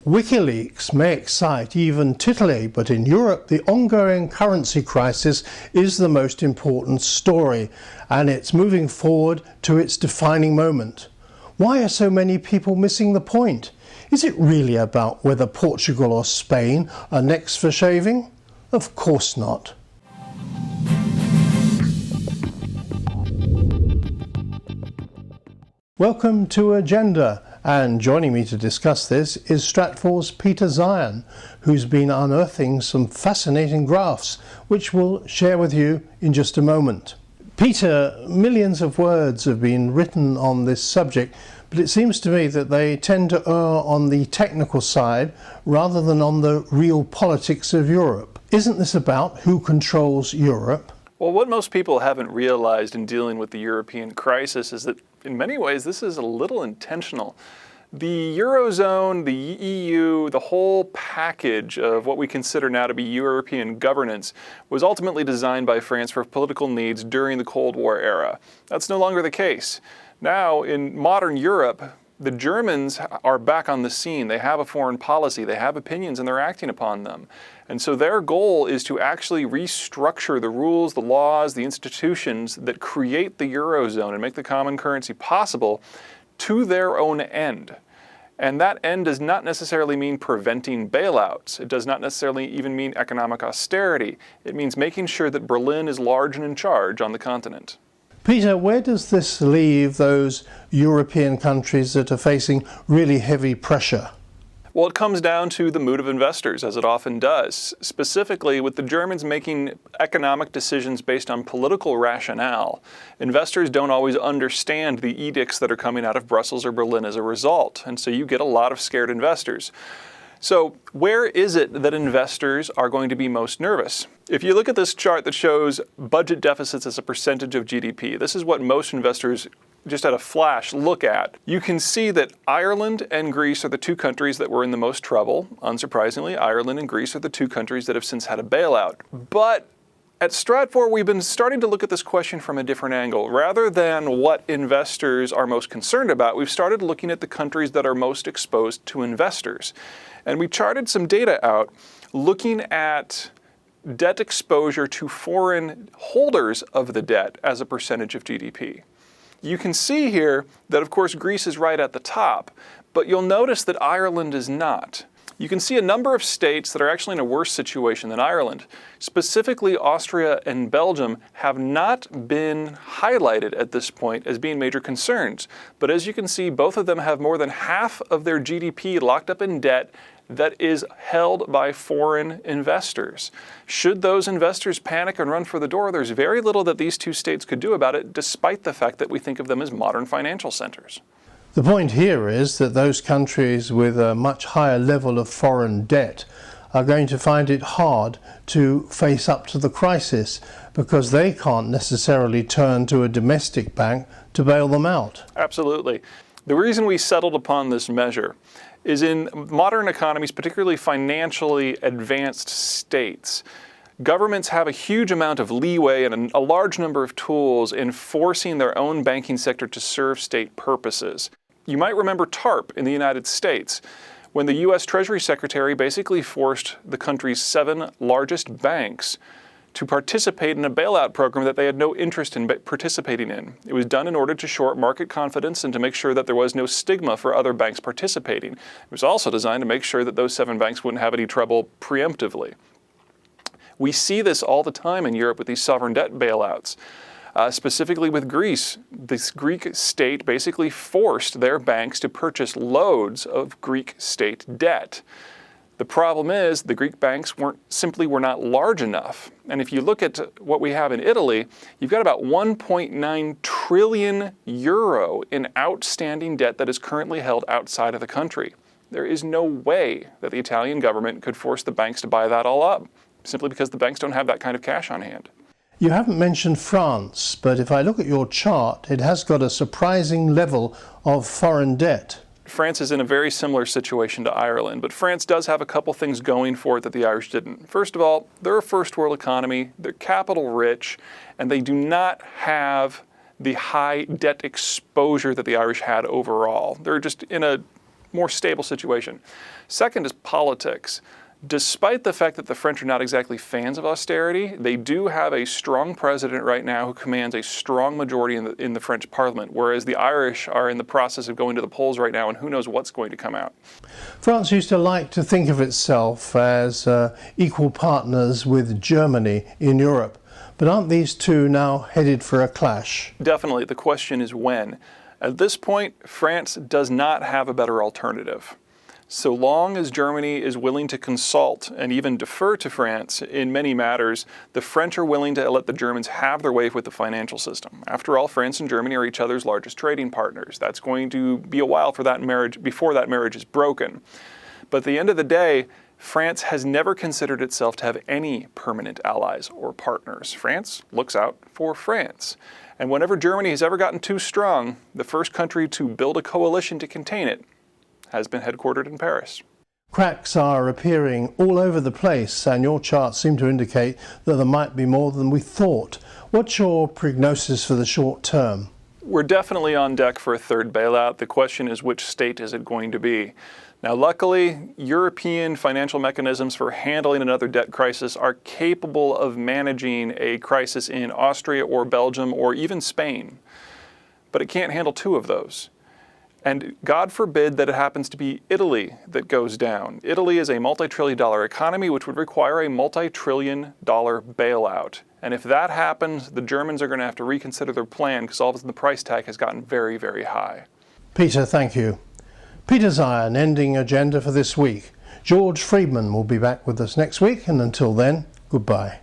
WikiLeaks may excite, even titillate, but in Europe the ongoing currency crisis is the most important story, and it's moving forward to its defining moment. Why are so many people missing the point? Is it really about whether Portugal or Spain are next for shaving? Of course not. Welcome to Agenda, and joining me to discuss this is Stratfor's Peter Zeihan, who's been unearthing some fascinating graphs, which we'll share with you in just a moment. Peter, millions of words have been written on this subject, but it seems to me that they tend to err on the technical side rather than on the real politics of Europe. Isn't this about who controls Europe? Well, what most people haven't realized in dealing with the European crisis is that in many ways this is a little intentional. The Eurozone, the EU, the whole package of what we consider now to be European governance was ultimately designed by France for political needs during the Cold War era. That's no longer the case. Now, in modern Europe, the Germans are back on the scene. They have a foreign policy, they have opinions, and they're acting upon them. And so their goal is to actually restructure the rules, the laws, the institutions that create the Eurozone and make the common currency possible to their own end. And that end does not necessarily mean preventing bailouts. It does not necessarily even mean economic austerity. It means making sure that Berlin is large and in charge on the continent. Peter, where does this leave those European countries that are facing really heavy pressure? Well, it comes down to the mood of investors, as it often does. Specifically, with the Germans making economic decisions based on political rationale, investors don't always understand the edicts that are coming out of Brussels or Berlin as a result, and so you get a lot of scared investors. So where is it that investors are going to be most nervous? If you look at this chart that shows budget deficits as a percentage of GDP, this is what most investors just at a flash look at. You can see that Ireland and Greece are the two countries that were in the most trouble. Unsurprisingly, Ireland and Greece are the two countries that have since had a bailout. But at Stratfor, we've been starting to look at this question from a different angle. Rather than what investors are most concerned about, we've started looking at the countries that are most exposed to investors. And we charted some data out looking at debt exposure to foreign holders of the debt as a percentage of GDP. You can see here that, of course, Greece is right at the top, but you'll notice that Ireland is not. You can see a number of states that are actually in a worse situation than Ireland. Specifically, Austria and Belgium have not been highlighted at this point as being major concerns. But as you can see, both of them have more than half of their GDP locked up in debt that is held by foreign investors. Should those investors panic and run for the door, there's very little that these two states could do about it, despite the fact that we think of them as modern financial centers. The point here is that those countries with a much higher level of foreign debt are going to find it hard to face up to the crisis because they can't necessarily turn to a domestic bank to bail them out. Absolutely. The reason we settled upon this measure is in modern economies, particularly financially advanced states, governments have a huge amount of leeway and a large number of tools in forcing their own banking sector to serve state purposes. You might remember TARP in the United States, when the U.S. Treasury Secretary basically forced the country's 7 largest banks to participate in a bailout program that they had no interest in participating in. It was done in order to shore up market confidence and to make sure that there was no stigma for other banks participating. It was also designed to make sure that those 7 banks wouldn't have any trouble preemptively. We see this all the time in Europe with these sovereign debt bailouts. Specifically with Greece, this Greek state basically forced their banks to purchase loads of Greek state debt. The problem is the Greek banks simply were not large enough. And if you look at what we have in Italy, you've got about 1.9 trillion euro in outstanding debt that is currently held outside of the country. There is no way that the Italian government could force the banks to buy that all up, simply because the banks don't have that kind of cash on hand. You haven't mentioned France, but if I look at your chart, it has got a surprising level of foreign debt. France is in a very similar situation to Ireland, but France does have a couple things going for it that the Irish didn't. First of all, they're a first world economy, they're capital rich, and they do not have the high debt exposure that the Irish had overall. They're just in a more stable situation. Second is politics. Despite the fact that the French are not exactly fans of austerity, they do have a strong president right now who commands a strong majority in the French parliament, whereas the Irish are in the process of going to the polls right now, and who knows what's going to come out. France used to like to think of itself as equal partners with Germany in Europe, but aren't these two now headed for a clash? Definitely. The question is when. At this point, France does not have a better alternative. So long as Germany is willing to consult and even defer to France in many matters, the French are willing to let the Germans have their way with the financial system. After all, France and Germany are each other's largest trading partners. That's going to be a while for that marriage, before that marriage is broken. But at the end of the day, France has never considered itself to have any permanent allies or partners. France looks out for France. And whenever Germany has ever gotten too strong, the first country to build a coalition to contain it has been headquartered in Paris. Cracks are appearing all over the place, and your charts seem to indicate that there might be more than we thought. What's your prognosis for the short term? We're definitely on deck for a third bailout. The question is, which state is it going to be? Now, luckily, European financial mechanisms for handling another debt crisis are capable of managing a crisis in Austria or Belgium or even Spain. But it can't handle two of those. And God forbid that it happens to be Italy that goes down. Italy is a multi-trillion-dollar economy, which would require a multi-trillion-dollar bailout. And if that happens, the Germans are going to have to reconsider their plan, because all of a sudden the price tag has gotten very, very high. Peter, thank you. Peter Zeihan, ending agenda for this week. George Friedman will be back with us next week, and until then, goodbye.